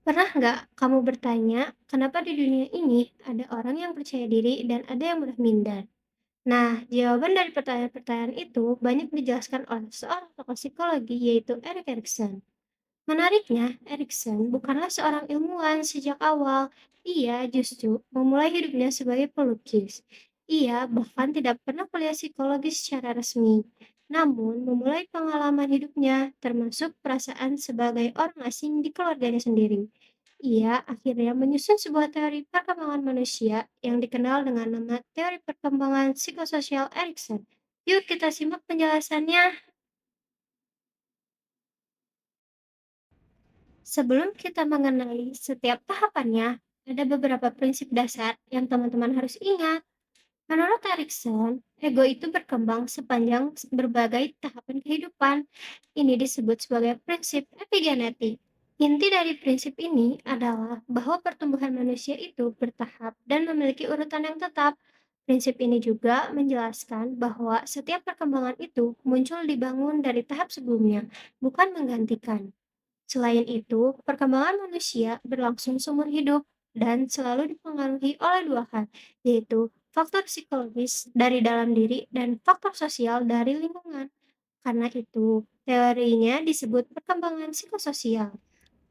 Pernah nggak kamu bertanya, kenapa di dunia ini ada orang yang percaya diri dan ada yang mudah minder? Nah, jawaban dari pertanyaan-pertanyaan itu banyak dijelaskan oleh seorang tokoh psikologi yaitu Erik Erikson. Menariknya, Erikson bukanlah seorang ilmuwan sejak awal. Ia justru memulai hidupnya sebagai pelukis. Ia bahkan tidak pernah kuliah psikologi secara resmi. Namun, memulai pengalaman hidupnya termasuk perasaan sebagai orang asing di keluarganya sendiri. Ia akhirnya menyusun sebuah teori perkembangan manusia yang dikenal dengan nama teori perkembangan psikososial Erikson. Yuk kita simak penjelasannya. Sebelum kita mengenali setiap tahapannya, ada beberapa prinsip dasar yang teman-teman harus ingat. Menurut Erikson, ego itu berkembang sepanjang berbagai tahapan kehidupan. Ini disebut sebagai prinsip epigenetik. Inti dari prinsip ini adalah bahwa pertumbuhan manusia itu bertahap dan memiliki urutan yang tetap. Prinsip ini juga menjelaskan bahwa setiap perkembangan itu muncul dibangun dari tahap sebelumnya, bukan menggantikan. Selain itu, perkembangan manusia berlangsung seumur hidup dan selalu dipengaruhi oleh dua hal, yaitu faktor psikologis dari dalam diri dan faktor sosial dari lingkungan. Karena itu, teorinya disebut perkembangan psikososial.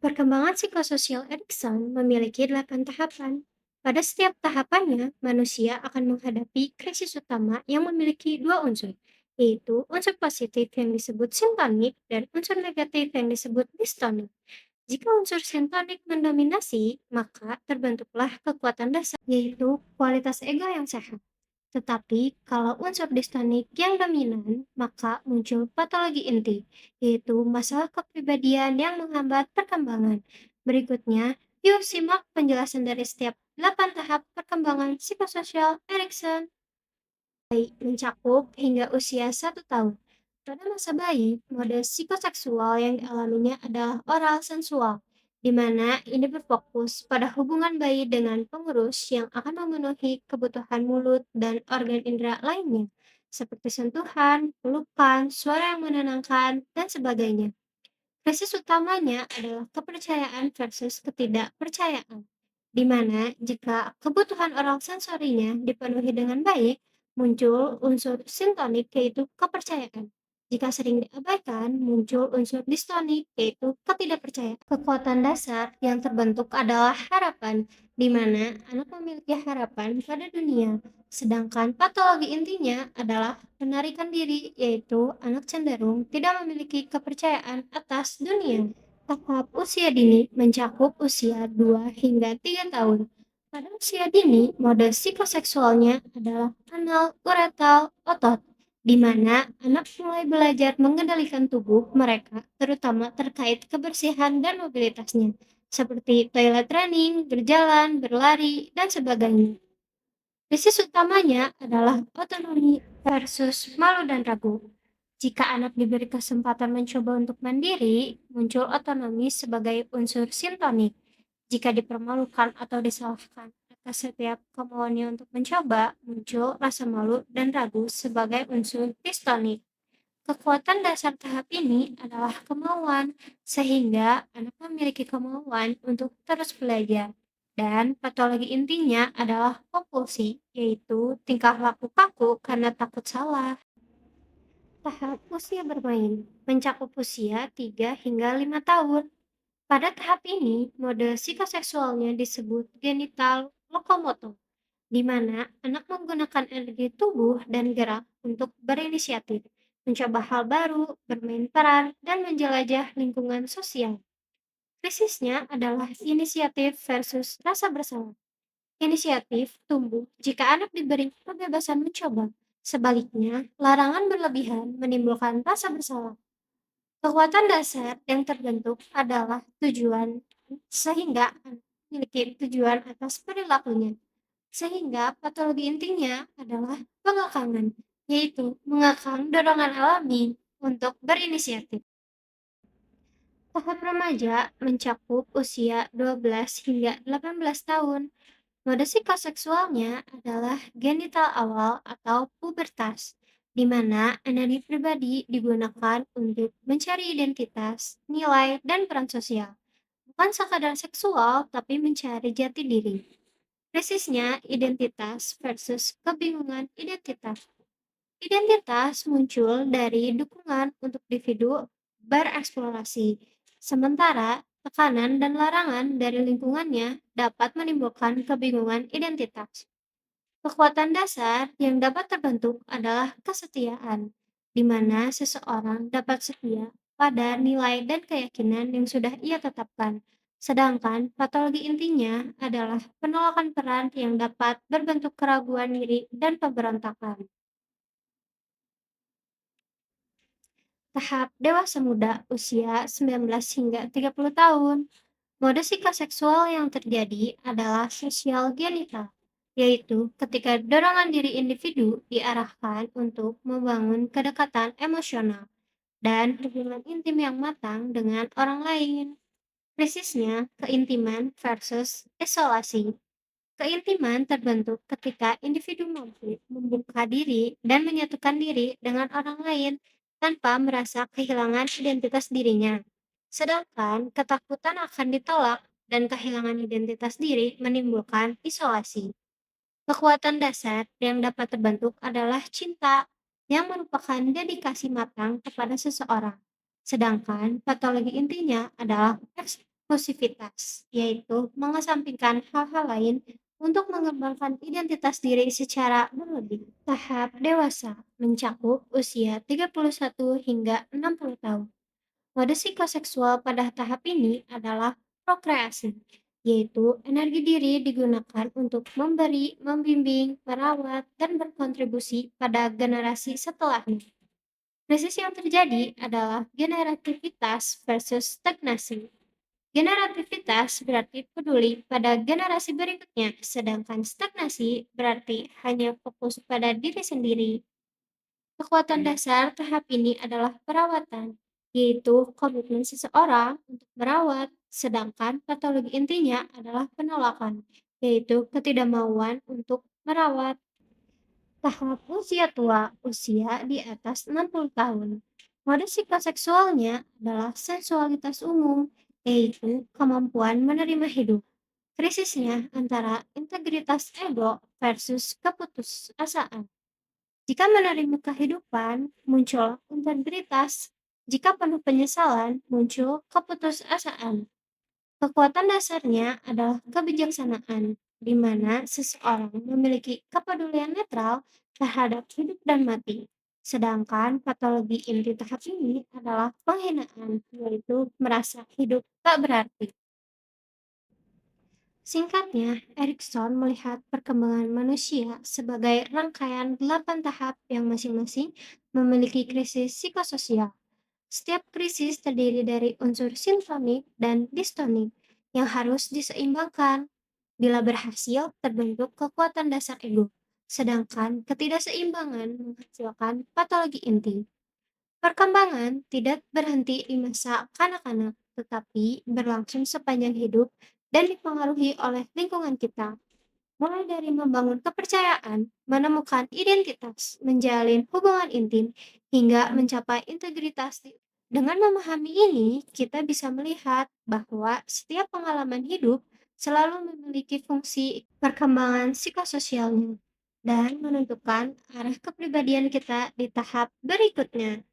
Perkembangan psikososial Erikson memiliki 8 tahapan. Pada setiap tahapannya, manusia akan menghadapi krisis utama yang memiliki dua unsur, yaitu unsur positif yang disebut sintonik dan unsur negatif yang disebut distonik. Jika unsur sintonik mendominasi, maka terbentuklah kekuatan dasar, yaitu kualitas ego yang sehat. Tetapi kalau unsur distonik yang dominan, maka muncul patologi inti, yaitu masalah kepribadian yang menghambat perkembangan. Berikutnya, yuk simak penjelasan dari setiap 8 tahap perkembangan psikososial Erikson. Mencakup hingga usia 1 tahun. Pada masa bayi, mode psikoseksual yang dialaminya adalah oral sensual, di mana ini berfokus pada hubungan bayi dengan pengurus yang akan memenuhi kebutuhan mulut dan organ indera lainnya, seperti sentuhan, pelukan, suara yang menenangkan, dan sebagainya. Krisis utamanya adalah kepercayaan versus ketidakpercayaan, di mana jika kebutuhan oral sensorinya dipenuhi dengan baik, muncul unsur sintonik yaitu kepercayaan. Jika sering diabaikan, muncul unsur distonik yaitu ketidakpercayaan. Kekuatan dasar yang terbentuk adalah harapan, di mana anak memiliki harapan pada dunia, sedangkan patologi intinya adalah penarikan diri, yaitu anak cenderung tidak memiliki kepercayaan atas dunia. Tahap usia dini mencakup usia 2 hingga 3 tahun. Pada usia dini, mode psikoseksualnya adalah anal, uretal, otot, di mana anak mulai belajar mengendalikan tubuh mereka, terutama terkait kebersihan dan mobilitasnya, seperti toilet training, berjalan, berlari, dan sebagainya. Krisis utamanya adalah otonomi versus malu dan ragu. Jika anak diberi kesempatan mencoba untuk mandiri, muncul otonomi sebagai unsur sintonik. Jika dipermalukan atau disalahkan atas setiap kemauannya untuk mencoba, muncul rasa malu dan ragu sebagai unsur distonik. Kekuatan dasar tahap ini adalah kemauan, sehingga anak memiliki kemauan untuk terus belajar. Dan patologi intinya adalah kompulsi, yaitu tingkah laku kaku karena takut salah. Tahap usia bermain mencakup usia 3 hingga 5 tahun. Pada tahap ini, mode psikoseksualnya disebut genital lokomotor, di mana anak menggunakan energi tubuh dan gerak untuk berinisiatif, mencoba hal baru, bermain peran, dan menjelajah lingkungan sosial. Krisisnya adalah inisiatif versus rasa bersalah. Inisiatif tumbuh jika anak diberi kebebasan mencoba. Sebaliknya, larangan berlebihan menimbulkan rasa bersalah. Kekuatan dasar yang terbentuk adalah tujuan, sehingga anak memiliki tujuan atas perilakunya. Sehingga patologi intinya adalah pengekangan, yaitu mengekang dorongan alami untuk berinisiatif. Tahap remaja mencakup usia 12 hingga 18 tahun. Mode psikoseksualnya adalah genital awal atau pubertas, di mana energi pribadi digunakan untuk mencari identitas, nilai, dan peran sosial, bukan sekadar seksual, tapi mencari jati diri. Krisisnya identitas versus kebingungan identitas. Identitas muncul dari dukungan untuk individu bereksplorasi, sementara tekanan dan larangan dari lingkungannya dapat menimbulkan kebingungan identitas. Kekuatan dasar yang dapat terbentuk adalah kesetiaan, di mana seseorang dapat setia pada nilai dan keyakinan yang sudah ia tetapkan. Sedangkan patologi intinya adalah penolakan peran yang dapat berbentuk keraguan diri dan pemberontakan. Tahap dewasa muda usia 19 hingga 30 tahun. Mode psikoseksual yang terjadi adalah sosial genital, yaitu ketika dorongan diri individu diarahkan untuk membangun kedekatan emosional dan hubungan intim yang matang dengan orang lain. Krisisnya keintiman versus isolasi. Keintiman terbentuk ketika individu mampu membuka diri dan menyatukan diri dengan orang lain tanpa merasa kehilangan identitas dirinya. Sedangkan ketakutan akan ditolak dan kehilangan identitas diri menimbulkan isolasi. Kekuatan dasar yang dapat terbentuk adalah cinta, yang merupakan dedikasi matang kepada seseorang. Sedangkan patologi intinya adalah eksklusivitas, yaitu mengesampingkan hal-hal lain untuk mengembangkan identitas diri secara berlebih. Tahap dewasa mencakup usia 31 hingga 60 tahun. Mode psikoseksual pada tahap ini adalah prokreasi, yaitu energi diri digunakan untuk memberi, membimbing, merawat, dan berkontribusi pada generasi setelahnya. Krisis yang terjadi adalah generativitas versus stagnasi. Generativitas berarti peduli pada generasi berikutnya, sedangkan stagnasi berarti hanya fokus pada diri sendiri. Kekuatan dasar tahap ini adalah perawatan, yaitu komitmen seseorang untuk merawat, sedangkan patologi intinya adalah penolakan, yaitu ketidakmauan untuk merawat. Tahap usia tua, usia di atas 60 tahun. Mode psikoseksualnya adalah sensualitas umum, yaitu kemampuan menerima hidup. Krisisnya antara integritas ego versus keputusasaan. Jika menerima kehidupan, muncul integritas. Jika penuh penyesalan, muncul keputusasaan. Kekuatan dasarnya adalah kebijaksanaan, di mana seseorang memiliki kepedulian netral terhadap hidup dan mati. Sedangkan patologi inti tahap ini adalah penghinaan, yaitu merasa hidup tak berarti. Singkatnya, Erikson melihat perkembangan manusia sebagai rangkaian 8 tahap yang masing-masing memiliki krisis psikososial. Setiap krisis terdiri dari unsur sintonik dan distonik yang harus diseimbangkan. Bila berhasil, terbentuk kekuatan dasar ego, sedangkan ketidakseimbangan menghasilkan patologi inti. Perkembangan tidak berhenti di masa kanak-kanak, tetapi berlangsung sepanjang hidup dan dipengaruhi oleh lingkungan kita. Mulai dari membangun kepercayaan, menemukan identitas, menjalin hubungan intim, hingga mencapai integritas. Dengan memahami ini, kita bisa melihat bahwa setiap pengalaman hidup selalu memiliki fungsi perkembangan psikososialnya dan menentukan arah kepribadian kita di tahap berikutnya.